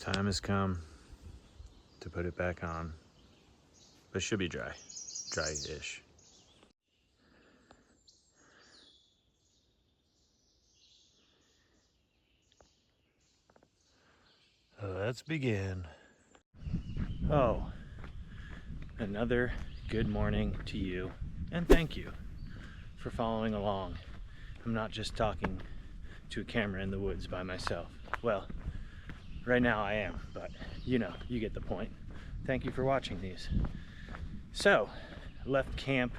Time has come to put it back on, but it should be dry-ish. Let's begin. Oh, another good morning to you, and thank you for following along. I'm not just talking to a camera in the woods by myself. Well, right now I am, but you know, you get the point. Thank you for watching these. So, left camp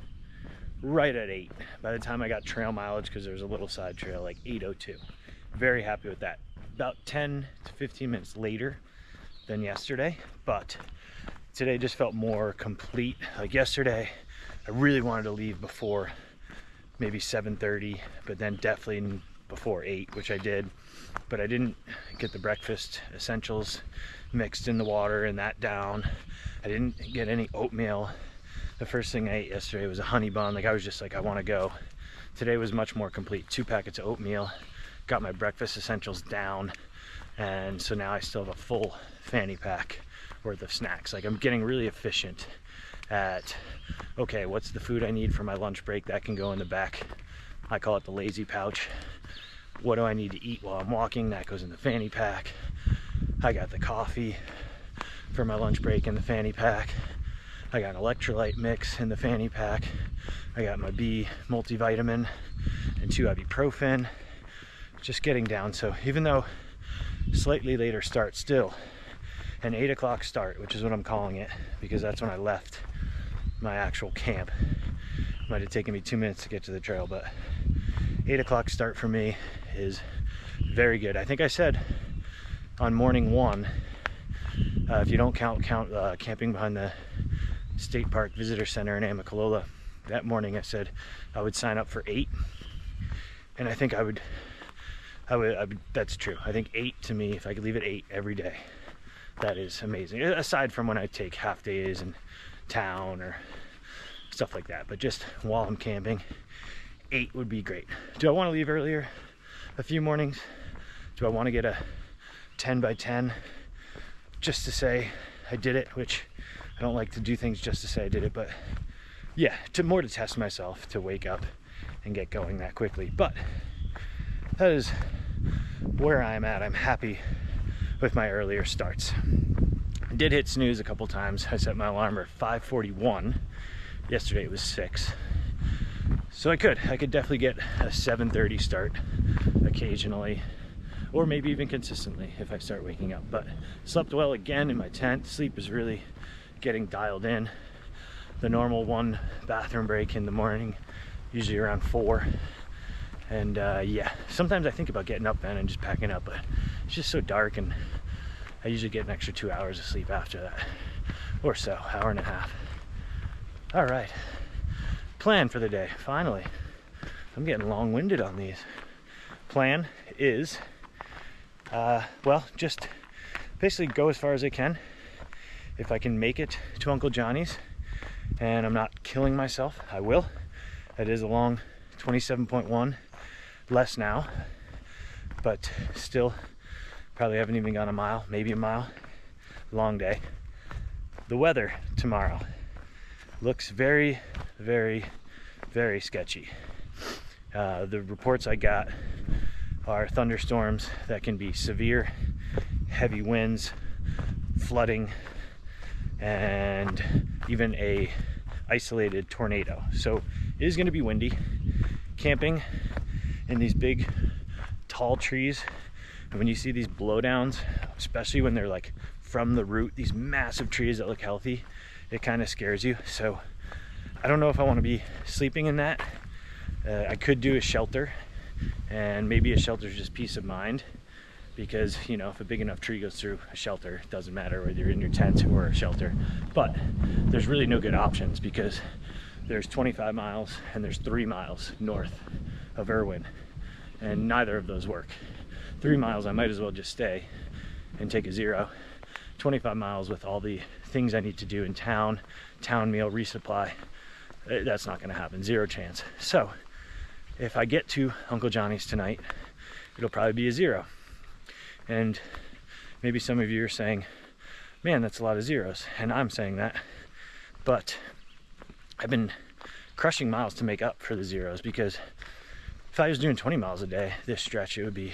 right at 8. By the time I got trail mileage, because there was a little side trail, like 8:02. Very happy with that. About 10 to 15 minutes later than yesterday, but today just felt more complete. Like yesterday, I really wanted to leave before maybe 7:30, but then definitely before 8, which I did, but I didn't get the breakfast essentials mixed in the water and that down. I didn't get any oatmeal. The first thing I ate yesterday was a honey bun. Like I was just like, I want to go. Today was much more complete. 2 packets of oatmeal, got my breakfast essentials down, and so now I still have a full fanny pack worth of snacks. Like I'm getting really efficient at, okay, what's the food I need for my lunch break? That can go in the back. I call it the lazy pouch. What do I need to eat while I'm walking? That goes in the fanny pack. I got the coffee for my lunch break in the fanny pack. I got an electrolyte mix in the fanny pack. I got my B multivitamin and 2 ibuprofen. Just getting down. So even though slightly later start, still an 8 o'clock start, which is what I'm calling it, because that's when I left my actual camp. Might have taken me 2 minutes to get to the trail, but 8 o'clock start for me is very good. I think I said on morning 1, if you don't count camping behind the State Park Visitor Center in Amicalola, that morning I said I would sign up for 8, and I think I would, that's true. I think 8 to me, if I could leave at 8 every day, that is amazing. Aside from when I take half days in town or stuff like that, but just while I'm camping, 8 would be great. Do I want to leave earlier a few mornings? Do I want to get a 10 by 10 just to say I did it, which I don't like to do things just to say I did it, but yeah, more to test myself to wake up and get going that quickly. But that is where I'm at. I'm happy with my earlier starts. I did hit snooze a couple times. I set my alarm at 5:41. Yesterday it was 6. So I could definitely get a 7:30 start occasionally, or maybe even consistently if I start waking up. But slept well again in my tent. Sleep is really getting dialed in. The normal 1 bathroom break in the morning, usually around 4. And yeah, sometimes I think about getting up then and just packing up, but it's just so dark, and I usually get an extra 2 hours of sleep after that, or so, hour and a half. All right, plan for the day, finally. I'm getting long-winded on these. Plan is, well, just basically go as far as I can. If I can make it to Uncle Johnny's and I'm not killing myself, I will. That is a long 27.1, less now, but still probably haven't even gone a mile, maybe a mile. Long day. The weather tomorrow looks very, very, very sketchy. The reports I got are thunderstorms that can be severe, heavy winds, flooding, and even a isolated tornado. So it is going to be windy. Camping in these big tall trees, and when you see these blowdowns, especially when they're like from the root, these massive trees that look healthy, it kind of scares you. So I don't know if I want to be sleeping in that. I could do a shelter, and maybe a shelter is just peace of mind, because you know, if a big enough tree goes through a shelter, it doesn't matter whether you're in your tent or a shelter. But there's really no good options, because there's 25 miles and there's 3 miles north of Erwin, and neither of those work. 3 miles I might as well just stay and take a 0. 25 miles with all the things I need to do in town meal, resupply, that's not going to happen. 0 chance. So if I get to Uncle Johnny's tonight, it'll probably be a 0. And maybe some of you are saying, man, that's a lot of zeros, and I'm saying that, but I've been crushing miles to make up for the zeros, because if I was doing 20 miles a day this stretch, it would be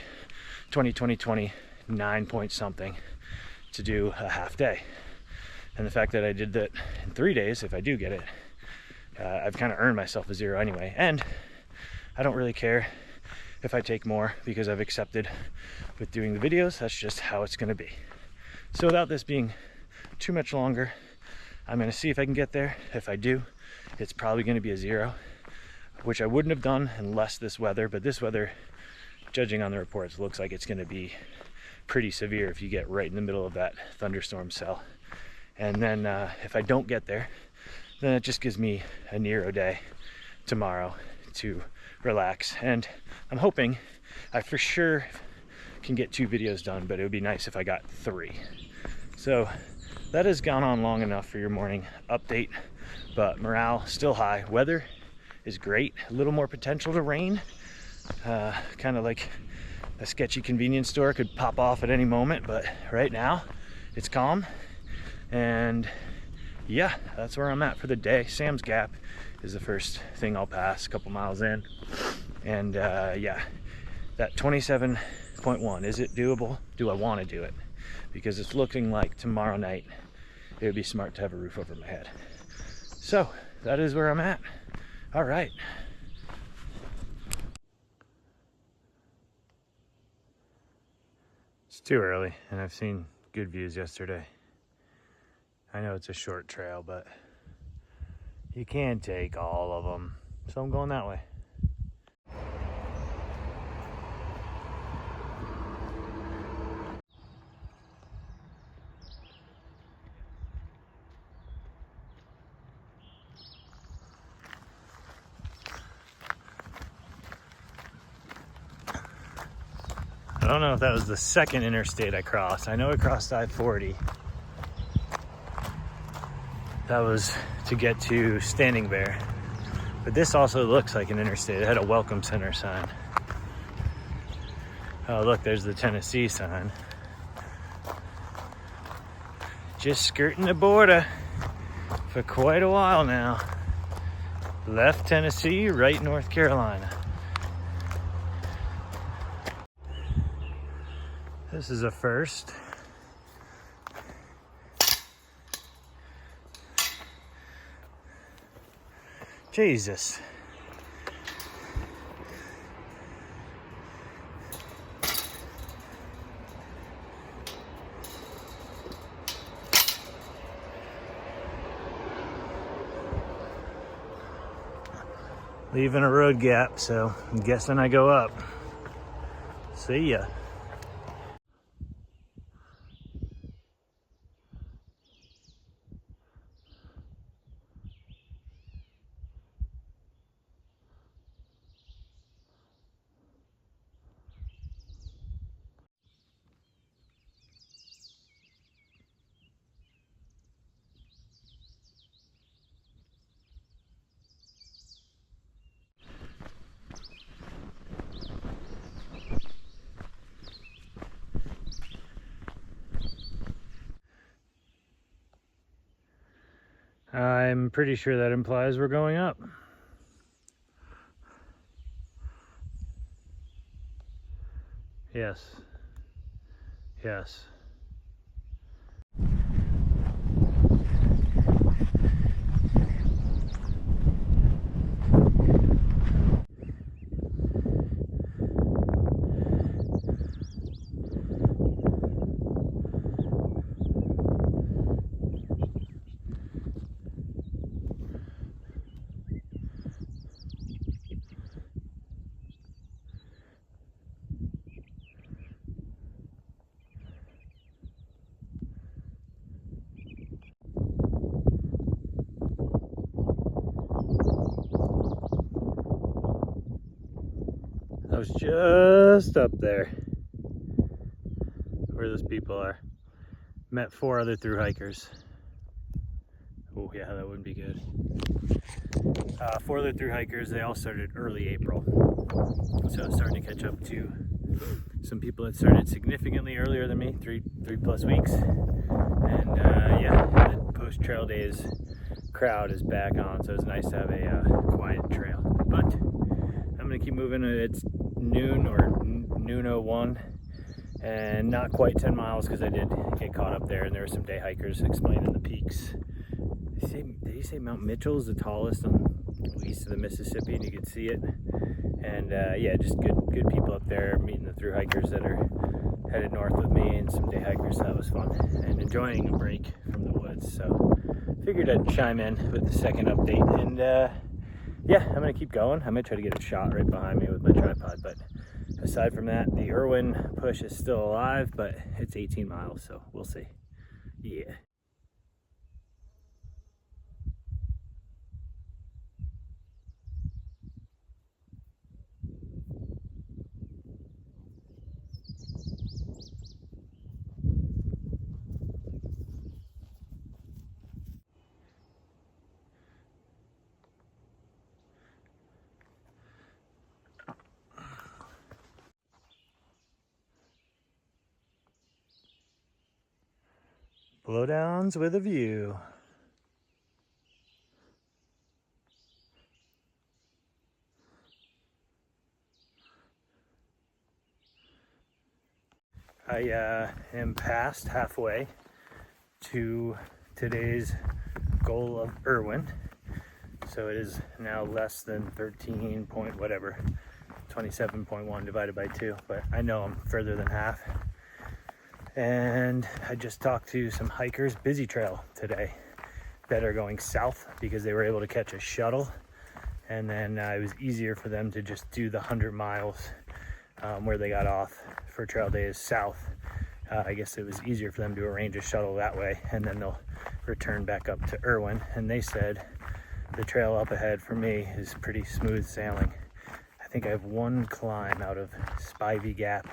29 point something to do a half day. And the fact that I did that in 3 days, if I do get it, I've kind of earned myself a zero anyway. And I don't really care if I take more, because I've accepted with doing the videos, that's just how it's going to be. So without this being too much longer, I'm going to see if I can get there. If I do, it's probably going to be a zero, which I wouldn't have done unless this weather, but this weather, judging on the reports, looks like it's going to be pretty severe if you get right in the middle of that thunderstorm cell. And then if I don't get there, then it just gives me a Nero day tomorrow to relax. And I'm hoping I for sure can get 2 videos done, but it would be nice if I got 3. So that has gone on long enough for your morning update, but morale still high. Weather is great, a little more potential to rain, kind of like a sketchy convenience store could pop off at any moment, but right now it's calm. And yeah, that's where I'm at for the day. Sam's Gap is the first thing I'll pass, a couple miles in. And yeah, that 27.1, is it doable? Do I want to do it? Because it's looking like tomorrow night it would be smart to have a roof over my head. So that is where I'm at. All right. It's too early, and I've seen good views yesterday. I know it's a short trail, but you can't take all of them. So I'm going that way. I don't know if that was the second interstate I crossed. I know I crossed I-40. That was to get to Standing Bear. But this also looks like an interstate. It had a welcome center sign. Oh, look, there's the Tennessee sign. Just skirting the border for quite a while now. Left Tennessee, right North Carolina. This is a first. Jesus. Leaving a road gap, so I'm guessing I go up. See ya. I'm pretty sure that implies we're going up. Yes. Yes. I was just up there where those people are. Met 4 other through hikers. Oh yeah, that wouldn't be good. 4 other through hikers. They all started early April, so starting to catch up to some people had started significantly earlier than me, three plus weeks. And yeah, the post trail days crowd is back on, so it's nice to have a quiet trail. But I'm gonna keep moving. It's noon or noon 01, and not quite 10 miles because I did get caught up there, and there were some day hikers explaining the peaks. Did you say Mount Mitchell is the tallest on east of the Mississippi, and you could see it? And yeah, just good people up there, meeting the through hikers that are headed north with me, and some day hikers. That was fun, and enjoying a break from the woods. So figured I'd chime in with the second update. And yeah, I'm gonna keep going. I might try to get a shot right behind me with my tripod, but aside from that, the Erwin push is still alive, but it's 18 miles, so we'll see. Yeah. Blowdowns with a view. I am past halfway to today's goal of Erwin. So it is now less than 13 point whatever, 27.1 divided by 2, but I know I'm further than half. And I just talked to some hikers, busy trail today, that are going south because they were able to catch a shuttle, and then it was easier for them to just do the 100 miles where they got off for trail days south. I guess it was easier for them to arrange a shuttle that way, and then they'll return back up to Erwin. And they said the trail up ahead for me is pretty smooth sailing. I think I have one climb out of Spivey Gap,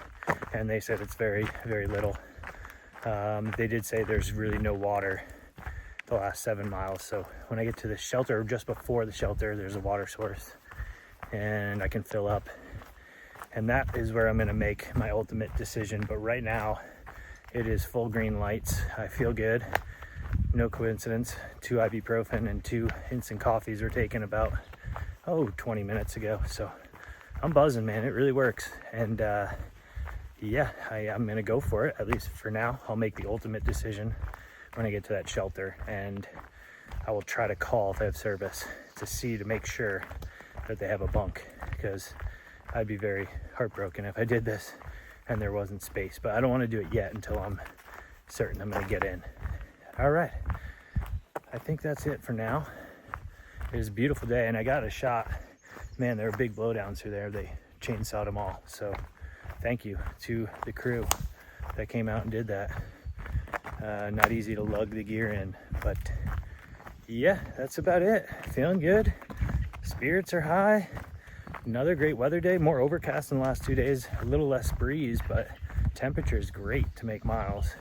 and they said it's very, very little. They did say there's really no water the last 7 miles. So when I get to the shelter, just before the shelter, there's a water source and I can fill up. And that is where I'm gonna make my ultimate decision. But right now it is full green lights. I feel good. No coincidence. 2 ibuprofen and 2 instant coffees were taken about 20 minutes ago. So I'm buzzing, man. It really works. And yeah, I'm gonna go for it, at least for now. I'll make the ultimate decision when I get to that shelter, and I will try to call if they have service to make sure that they have a bunk, because I'd be very heartbroken if I did this and there wasn't space. But I don't want to do it yet until I'm certain I'm gonna get in. All right, I think that's it for now. It was a beautiful day, and I got a shot. Man, there were big blowdowns through there. They chainsawed them all. So thank you to the crew that came out and did that. Not easy to lug the gear in, but yeah, that's about it. Feeling good. Spirits are high. Another great weather day. More overcast than the last 2 days. A little less breeze, but temperature is great to make miles.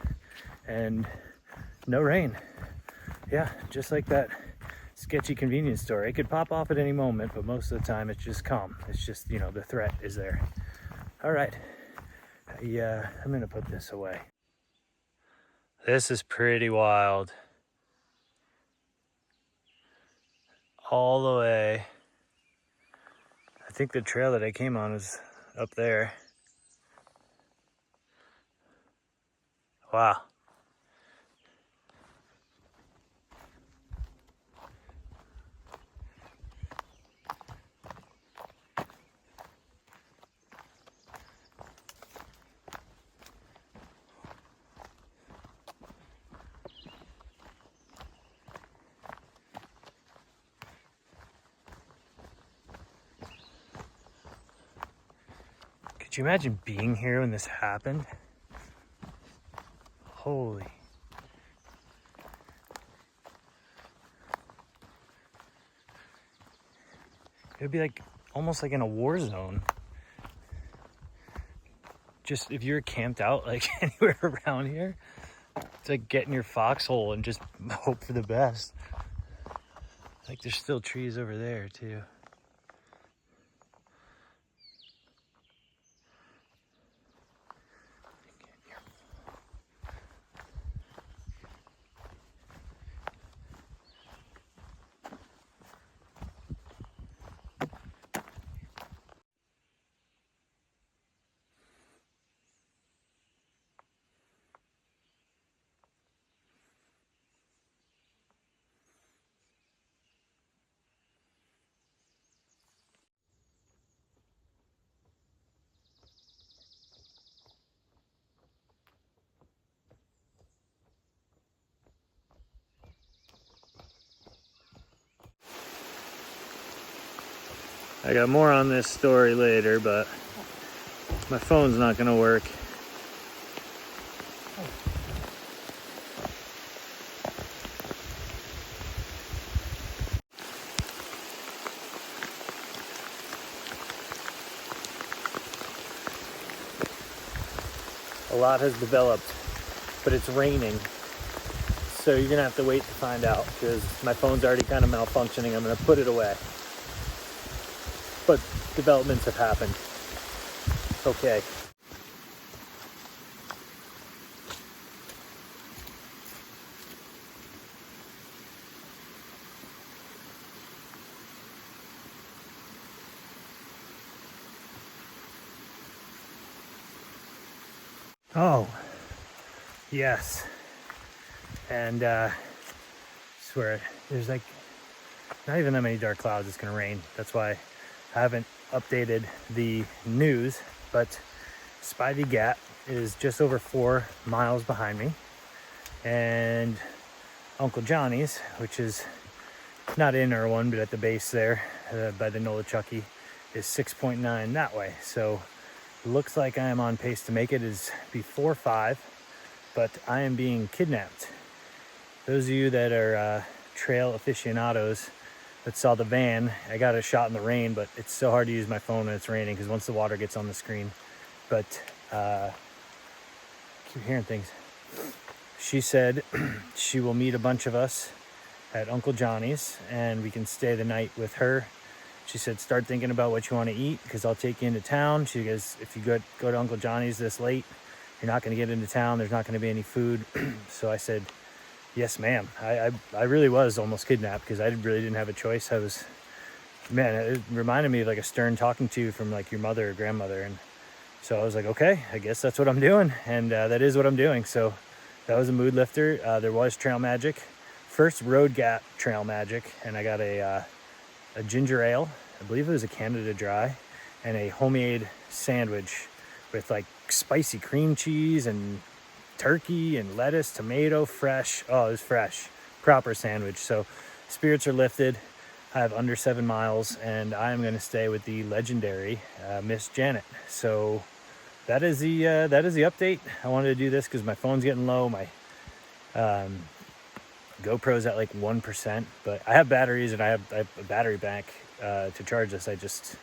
And no rain. Yeah, just like that sketchy convenience store. It could pop off at any moment, but most of the time it's just calm. It's just, you know, the threat is there. All right, I'm gonna put this away. This is pretty wild. All the way. I think the trail that I came on is up there. Wow. Could you imagine being here when this happened? Holy. It would be like almost like in a war zone. Just if you're camped out like anywhere around here, it's like getting your foxhole and just hope for the best. Like there's still trees over there too. I got more on this story later, but my phone's not gonna work. A lot has developed, but it's raining. So you're gonna have to wait to find out because my phone's already kind of malfunctioning. I'm gonna put it away. But developments have happened. Okay. Oh, yes. And I swear, there's like not even that many dark clouds. It's gonna rain. That's why I haven't updated the news, but Spivey Gap is just over 4 miles behind me. And Uncle Johnny's, which is not in Erwin, but at the base there by the Nolichucky, is 6.9 that way. So looks like I am on pace to make it. Is before 5, but I am being kidnapped. Those of you that are trail aficionados that saw the van, I got a shot in the rain, but it's so hard to use my phone when it's raining because once the water gets on the screen. But keep hearing things. She said she will meet a bunch of us at Uncle Johnny's and we can stay the night with her. She said, start thinking about what you want to eat because I'll take you into town. She goes, if you go to Uncle Johnny's this late, you're not going to get into town. There's not going to be any food. So I said, yes, ma'am. I really was almost kidnapped because I really didn't have a choice. I was, man, it reminded me of like a stern talking to from like your mother or grandmother. And so I was like, okay, I guess that's what I'm doing. And that is what I'm doing. So that was a mood lifter. There was trail magic. First road gap trail magic. And I got a ginger ale, I believe it was a Canada Dry, and a homemade sandwich with like spicy cream cheese and turkey and lettuce, tomato, fresh. Oh, it was fresh, proper sandwich. So spirits are lifted. I have under 7 miles and I am going to stay with the legendary Miss Janet. So that is the update. I wanted to do this because my phone's getting low. My GoPro's at like 1%, but I have batteries and I have a battery bank to charge this. I just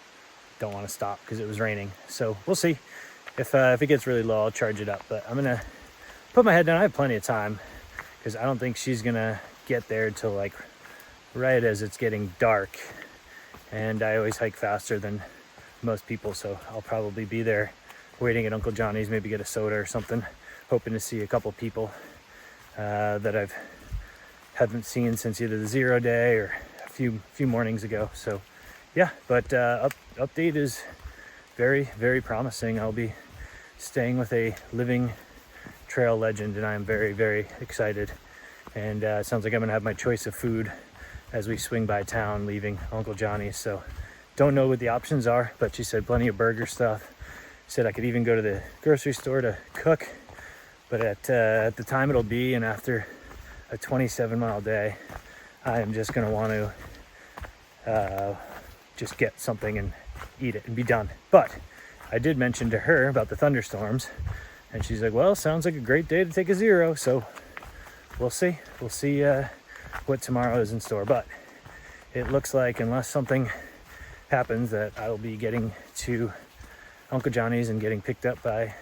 don't want to stop because it was raining. So we'll see. If it gets really low, I'll charge it up. But I'm gonna put my head down. I have plenty of time because I don't think she's gonna get there till like right as it's getting dark. And I always hike faster than most people, so I'll probably be there waiting at Uncle Johnny's, maybe get a soda or something, hoping to see a couple people that haven't seen since either the 0 day or a few mornings ago. So yeah, but update is very, very promising. I'll be staying with a living trail legend and I'm very, very excited. And it sounds like I'm gonna have my choice of food as we swing by town leaving Uncle Johnny's. So don't know what the options are, but she said plenty of burger stuff. Said I could even go to the grocery store to cook, but at the time it'll be, and after a 27-mile day, I am just gonna want to just get something and eat it and be done. But I did mention to her about the thunderstorms, and she's like, well, sounds like a great day to take a 0. So we'll see what tomorrow is in store. But it looks like unless something happens that I will be getting to Uncle Johnny's and getting picked up by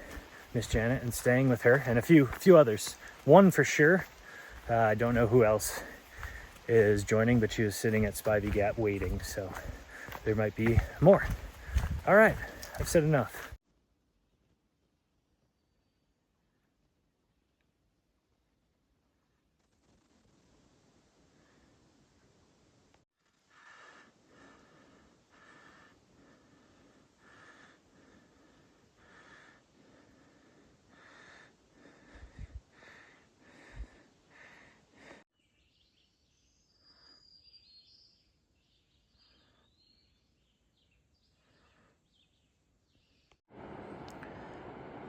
Miss Janet and staying with her and a few others. One for sure. I don't know who else is joining, but she was sitting at Spivey Gap waiting, so there might be more. All right, I've said enough.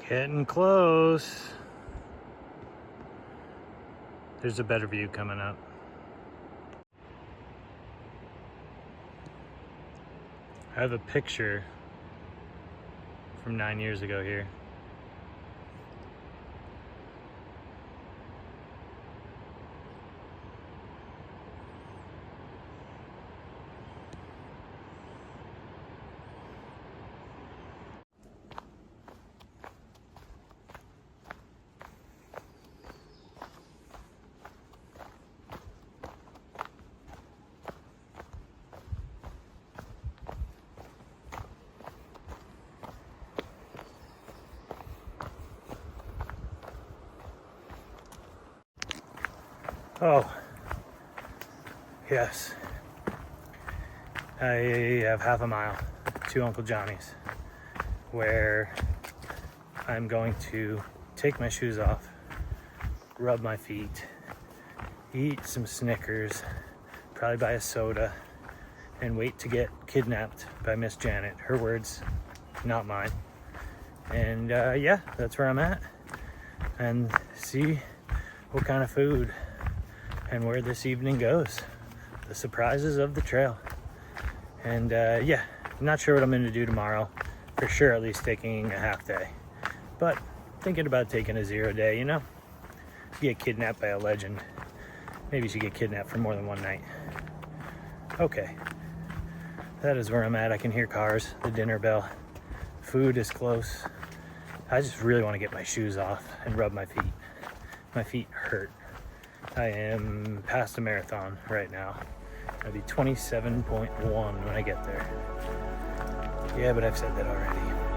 Getting close. There's a better view coming up. I have a picture from 9 years ago here. Oh, yes. I have half a mile to Uncle Johnny's, where I'm going to take my shoes off, rub my feet, eat some Snickers, probably buy a soda, and wait to get kidnapped by Miss Janet. Her words, not mine. And yeah, that's where I'm at. And see what kind of food and where this evening goes. The surprises of the trail. And yeah, I'm not sure what I'm going to do tomorrow. For sure, at least taking a half day. But thinking about taking a 0 day, you know? Get kidnapped by a legend. Maybe you should get kidnapped for more than one night. Okay. That is where I'm at. I can hear cars, the dinner bell. Food is close. I just really want to get my shoes off and rub my feet. My feet hurt. I am past a marathon right now. I'll be 27.1 when I get there. Yeah, but I've said that already.